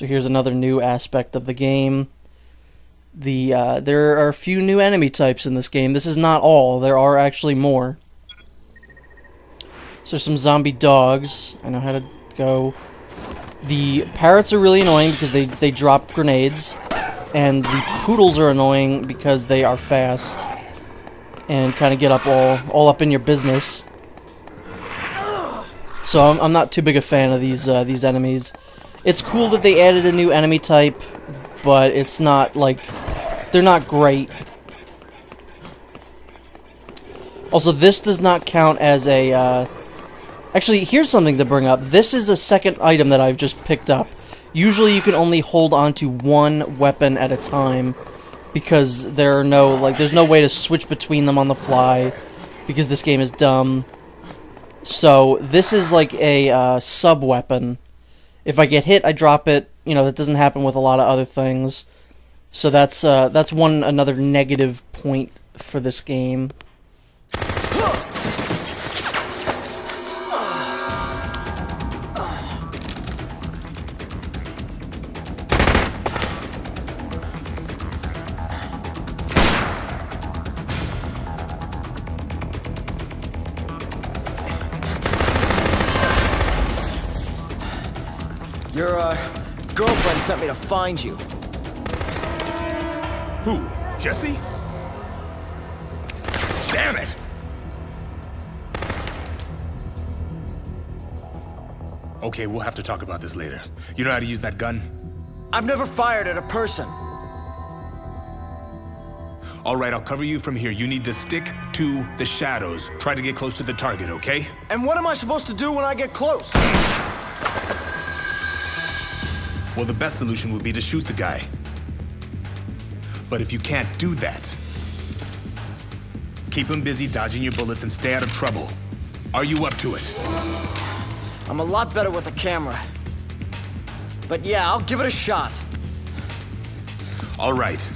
So here's another new aspect of the game. There are a few new enemy types in this game. This is not all. There are actually more. So there's some zombie dogs. I know how to go. The parrots are really annoying because they drop grenades. And the poodles are annoying because they are fast. And kind of get up all up in your business. So I'm not too big a fan of these enemies. It's cool that they added a new enemy type, but it's not like they're not great. Also, this does not count as a. Actually, here's something to bring up. This is a second item that I've just picked up. Usually, you can only hold on to one weapon at a time because there's no way to switch between them on the fly because this game is dumb. So this is like a sub weapon. If I get hit, I drop it. You know, that doesn't happen with a lot of other things. So that's another negative point for this game. Your, girlfriend sent me to find you. Who? Jesse? Damn it! Okay, we'll have to talk about this later. You know how to use that gun? I've never fired at a person. All right, I'll cover you from here. You need to stick to the shadows. Try to get close to the target, okay? And what am I supposed to do when I get close? Well, the best solution would be to shoot the guy. But if you can't do that, keep him busy dodging your bullets and stay out of trouble. Are you up to it? I'm a lot better with a camera. But yeah, I'll give it a shot. All right.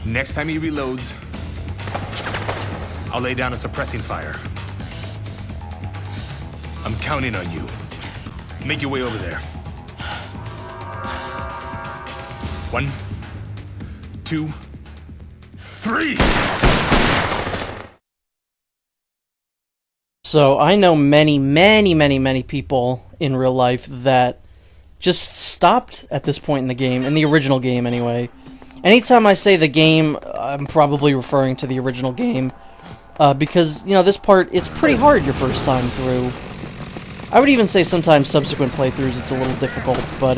Next time he reloads, I'll lay down a suppressing fire. I'm counting on you. Make your way over there. 1, 2, 3! So I know many people in real life that just stopped at this point in the game, in the original game anyway. Anytime I say the game, I'm probably referring to the original game, because, you know, this part, it's pretty hard your first time through. I would even say sometimes subsequent playthroughs it's a little difficult, but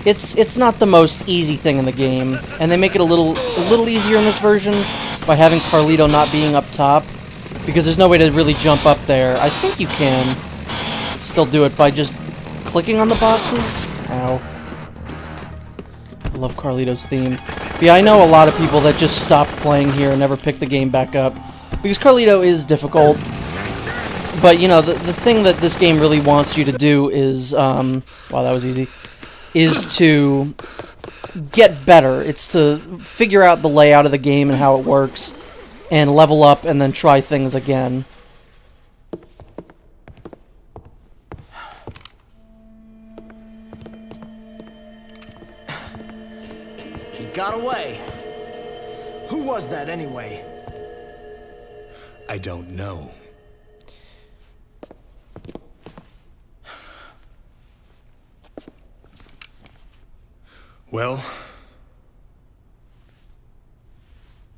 it's not the most easy thing in the game, and they make it a little easier in this version by having Carlito not being up top, because there's no way to really jump up there. I think you can still do it by just clicking on the boxes. Ow. I love Carlito's theme. But yeah, I know a lot of people that just stopped playing here and never picked the game back up, because Carlito is difficult. But, you know, the thing that this game really wants you to do is, wow, that was easy, is to get better. It's to figure out the layout of the game and how it works, and level up and then try things again. He got away. Who was that anyway? I don't know. Well,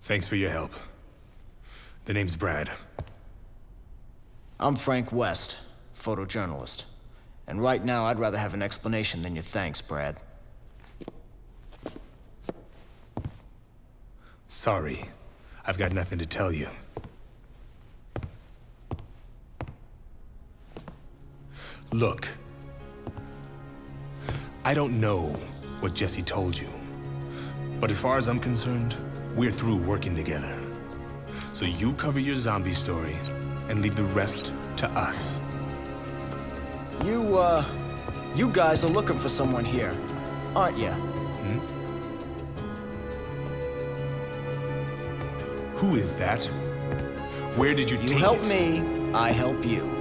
thanks for your help. The name's Brad. I'm Frank West, photojournalist. And right now, I'd rather have an explanation than your thanks, Brad. Sorry, I've got nothing to tell you. Look, I don't know what Jesse told you, but as far as I'm concerned, we're through working together. So you cover your zombie story and leave the rest to us. You guys are looking for someone here, aren't you? Hmm? Who is that? Where did you take it? You help me, I help you.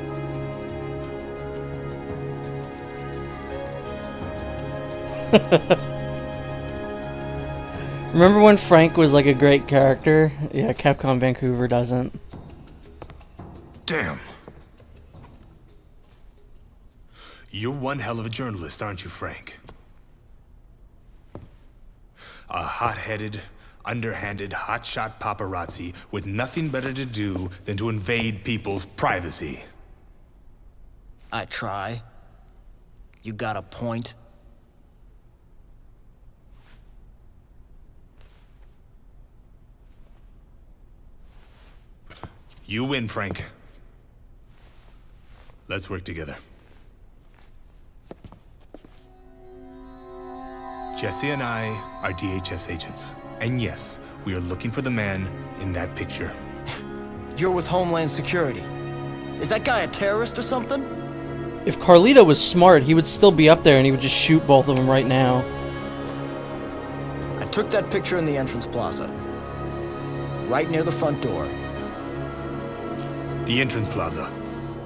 Remember when Frank was like a great character? Yeah, Capcom Vancouver doesn't. Damn. You're one hell of a journalist, aren't you, Frank? A hot-headed, underhanded, hotshot paparazzi with nothing better to do than to invade people's privacy. I try. You got a point? You win, Frank. Let's work together. Jesse and I are DHS agents. And yes, we are looking for the man in that picture. You're with Homeland Security. Is that guy a terrorist or something? If Carlito was smart, he would still be up there and he would just shoot both of them right now. I took that picture in the entrance plaza. Right near the front door. The entrance plaza.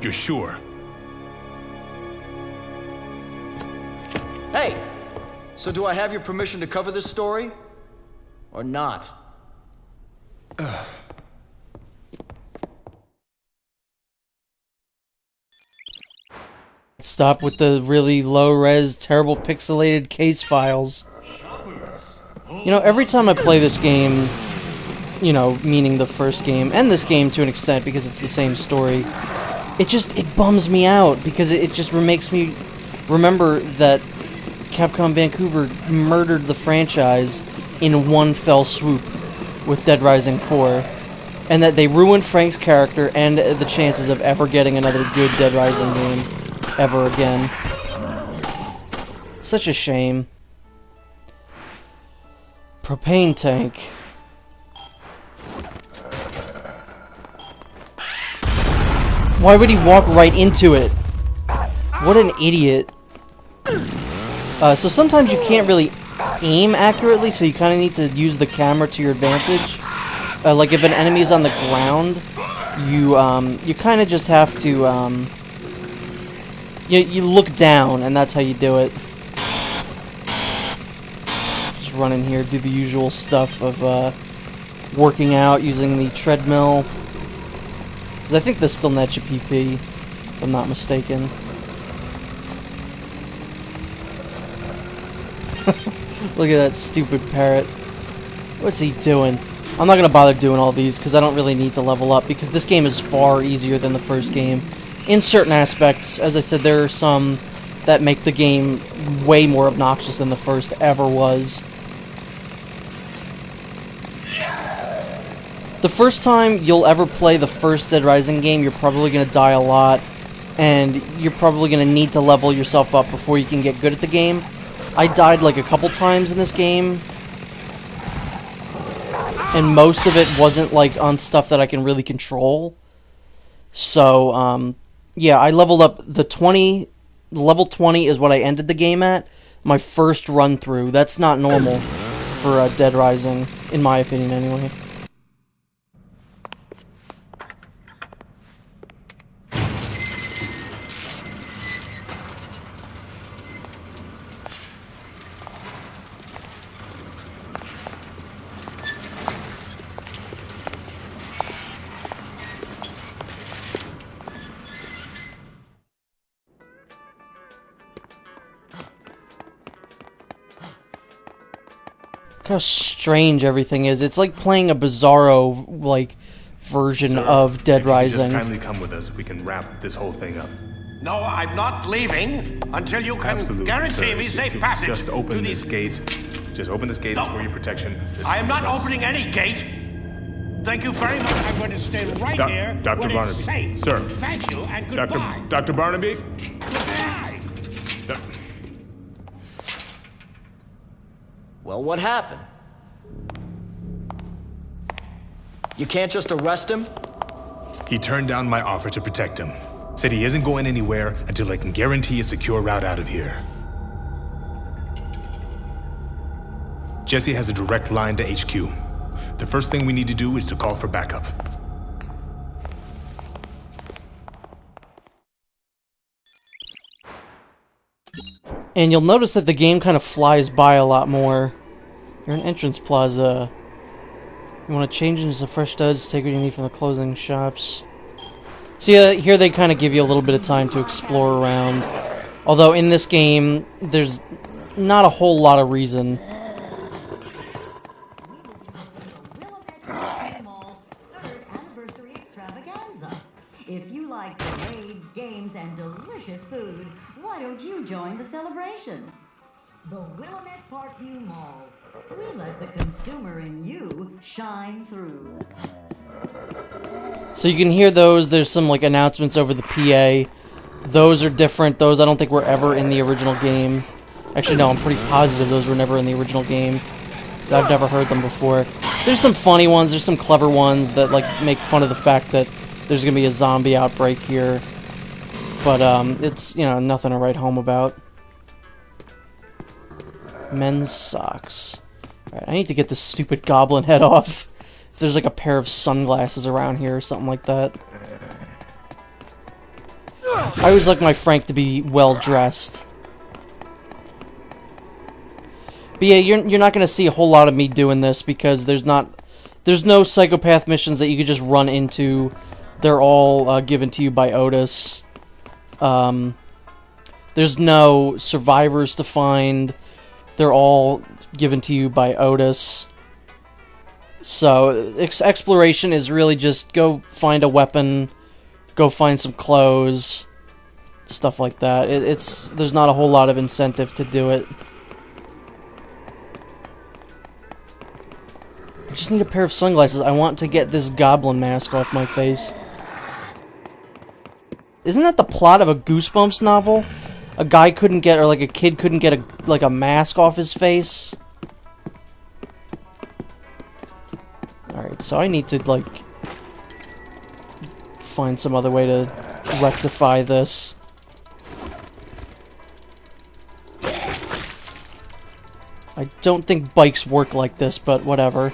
You're sure? Hey! So do I have your permission to cover this story? Or not? Stop with the really low-res, terrible pixelated case files. You know, every time I play this game, you know, meaning the first game, and this game to an extent because it's the same story, it bums me out because it just makes me remember that Capcom Vancouver murdered the franchise in one fell swoop with Dead Rising 4, and that they ruined Frank's character and the chances of ever getting another good Dead Rising game ever again. Such a shame. Propane tank. Why would he walk right into it? What an idiot. So sometimes you can't really aim accurately, so you kind of need to use the camera to your advantage. Like if an enemy is on the ground, you kind of just have to, you look down, and that's how you do it. Just run in here, do the usual stuff of, working out, using the treadmill. Because I think this still nets you PP, if I'm not mistaken. Look at that stupid parrot. What's he doing? I'm not going to bother doing all these because I don't really need to level up because this game is far easier than the first game. In certain aspects, as I said, there are some that make the game way more obnoxious than the first ever was. The first time you'll ever play the first Dead Rising game, you're probably going to die a lot, and you're probably going to need to level yourself up before you can get good at the game. I died like a couple times in this game, and most of it wasn't like on stuff that I can really control. So, yeah, I leveled up level 20 is what I ended the game at, my first run through. That's not normal for Dead Rising, in my opinion anyway. How strange everything is. It's like playing a bizarro, like, version Sir, of Dead if you Rising. just kindly come with us, we can wrap this whole thing up. No, I'm not leaving until you can Absolutely, guarantee sir. me If safe you passage. just open to this these... gate. Just open this gate. No. It's for your protection. Just I am come not with us. opening any gate. Thank you very much. I'm going to stay right here. Dr. when Barnaby. It's safe. Sir. Thank you and goodbye. Dr. Barnaby? Goodbye. Well, what happened? You can't just arrest him? He turned down my offer to protect him. Said he isn't going anywhere until I can guarantee a secure route out of here. Jesse has a direct line to HQ. The first thing we need to do is to call for backup. And you'll notice that the game kind of flies by a lot more. You're in Entrance Plaza. You want to change into some fresh studs, take what you need from the closing shops. See, here they kind of give you a little bit of time to explore around. Although in this game, there's not a whole lot of reason. If you like parades, games, and delicious food, why don't you join the celebration? The Willamette Parkview Mall. We let the consumer in you shine through. So you can hear those. There's some like announcements over the PA. Those are different. Those I don't think were ever in the original game. Actually, no, I'm pretty positive those were never in the original game. So I've never heard them before. There's some funny ones. There's some clever ones that like make fun of the fact that there's gonna be a zombie outbreak here. But it's, you know, nothing to write home about. Men's socks. Alright, I need to get this stupid goblin head off. If there's like a pair of sunglasses around here or something like that. I always like my Frank to be well dressed. But yeah, you're not gonna see a whole lot of me doing this because there's no psychopath missions that you could just run into. They're all given to you by Otis. There's no survivors to find. They're all given to you by Otis. So, exploration is really just go find a weapon, go find some clothes, stuff like that. There's not a whole lot of incentive to do it. I just need a pair of sunglasses. I want to get this goblin mask off my face. Isn't that the plot of a Goosebumps novel? A guy couldn't get, or like a kid couldn't get a mask off his face? Alright, so I need to, like, find some other way to rectify this. I don't think bikes work like this, but whatever.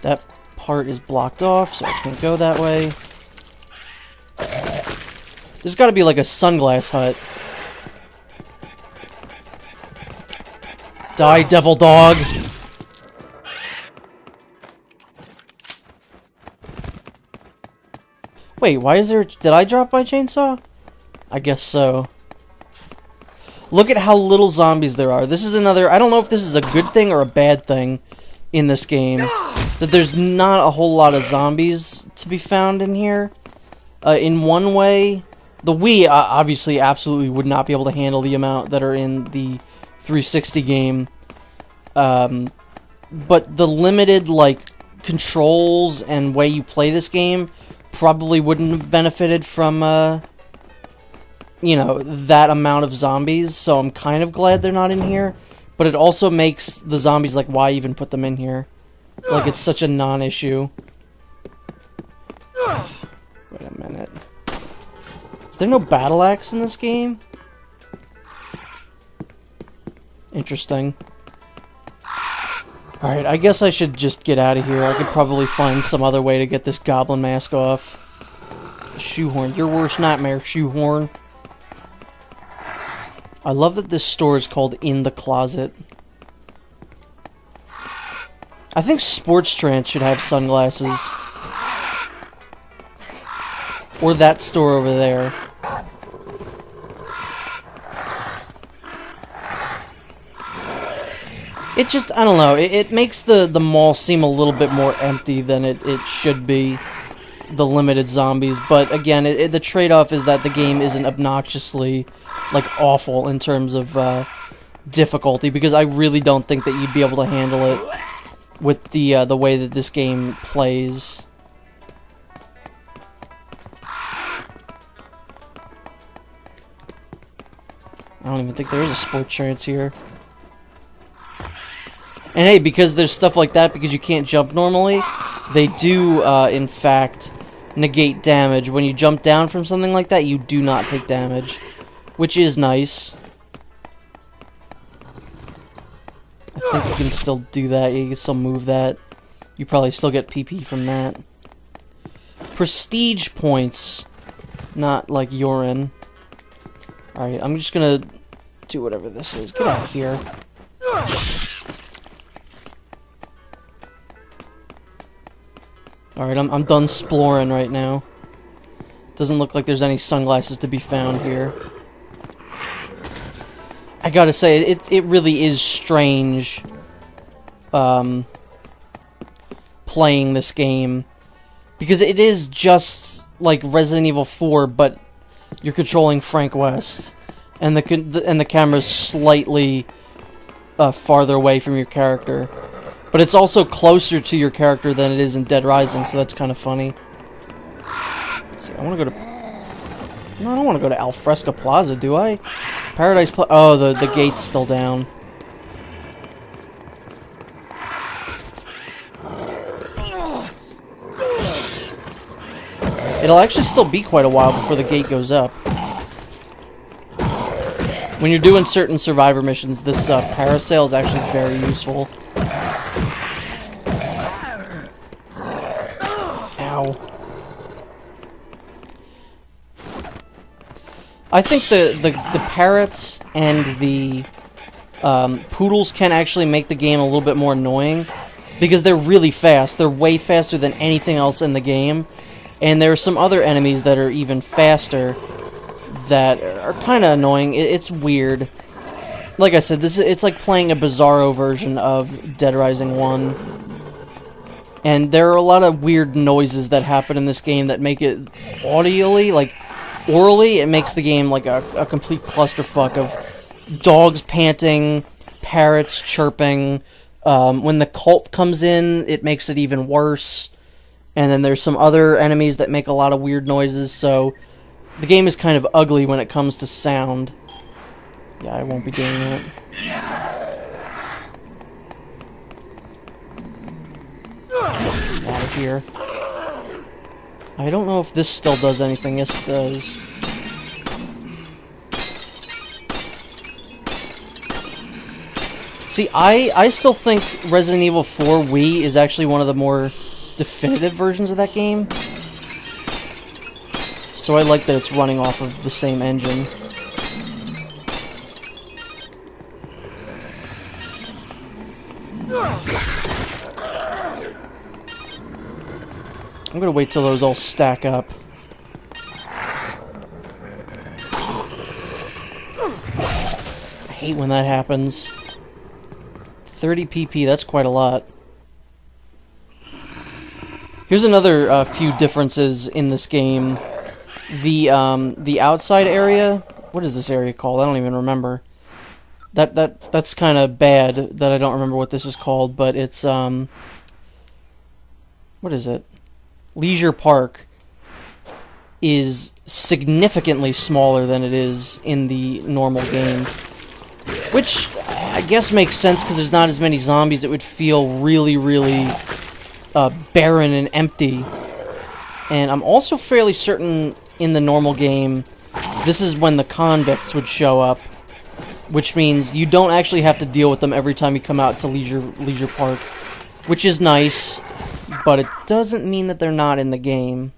That part is blocked off, so I can't go that way. There's gotta be like a sunglass hut. Die, devil dog! Wait, why is there... Did I drop my chainsaw? I guess so. Look at how little zombies there are. This is another... I don't know if this is a good thing or a bad thing in this game. That there's not a whole lot of zombies to be found in here. In one way... The Wii, obviously, absolutely would not be able to handle the amount that are in the 360 game. But the limited, like, controls and way you play this game probably wouldn't have benefited from, you know, that amount of zombies. So I'm kind of glad they're not in here. But it also makes the zombies, like, why even put them in here? Like, it's such a non-issue. Wait a minute. Is there no battle axe in this game? Interesting. Alright, I guess I should just get out of here. I could probably find some other way to get this goblin mask off. Shoehorn. Your worst nightmare, Shoehorn. I love that this store is called In the Closet. I think Sports Trance should have sunglasses. Or that store over there. It just, I don't know, it makes the mall seem a little bit more empty than it should be, the limited zombies, but again, the trade-off is that the game isn't obnoxiously, like, awful in terms of difficulty, because I really don't think that you'd be able to handle it with the way that this game plays. I don't even think there is a Sports Trance here. And hey, because there's stuff like that, because you can't jump normally, they do, in fact, negate damage. When you jump down from something like that, you do not take damage. Which is nice. I think you can still do that. You can still move that. You probably still get PP from that. Prestige points. Not like urine. Alright, I'm just gonna do whatever this is. Get out of here. Alright, I'm done exploring right now. Doesn't look like there's any sunglasses to be found here. I gotta say, it really is strange, playing this game. Because it is just like Resident Evil 4, but you're controlling Frank West. And the camera's slightly farther away from your character. But it's also closer to your character than it is in Dead Rising, so that's kind of funny. Let's see, I want to go to... No, I don't want to go to Alfresca Plaza, do I? Paradise Plaza... Oh, the gate's still down. It'll actually still be quite a while before the gate goes up. When you're doing certain survivor missions, this parasail is actually very useful. Ow. I think the parrots and the poodles can actually make the game a little bit more annoying, because they're really fast. They're way faster than anything else in the game, and there are some other enemies that are even faster that are kind of annoying. It's weird. Like I said, it's like playing a Bizarro version of Dead Rising 1. And there are a lot of weird noises that happen in this game that make it audially, like orally, it makes the game like a complete clusterfuck of dogs panting, parrots chirping. When the cult comes in, it makes it even worse. And then there's some other enemies that make a lot of weird noises, so the game is kind of ugly when it comes to sound. Yeah, I won't be doing that. Out of here. I don't know if this still does anything. Yes, it does. See, I still think Resident Evil 4 Wii is actually one of the more definitive versions of that game. So I like that it's running off of the same engine. I'm gonna wait till those all stack up. I hate when that happens. 30 PP, that's quite a lot. Here's another few differences in this game. The outside area, what is this area called? I don't even remember. That's kind of bad that I don't remember what this is called, but it's what is it? Leisure Park is significantly smaller than it is in the normal game, which I guess makes sense because there's not as many zombies. It would feel really, really barren and empty. And I'm also fairly certain in the normal game, this is when the convicts would show up, which means you don't actually have to deal with them every time you come out to Leisure Park, which is nice, but it doesn't mean that they're not in the game.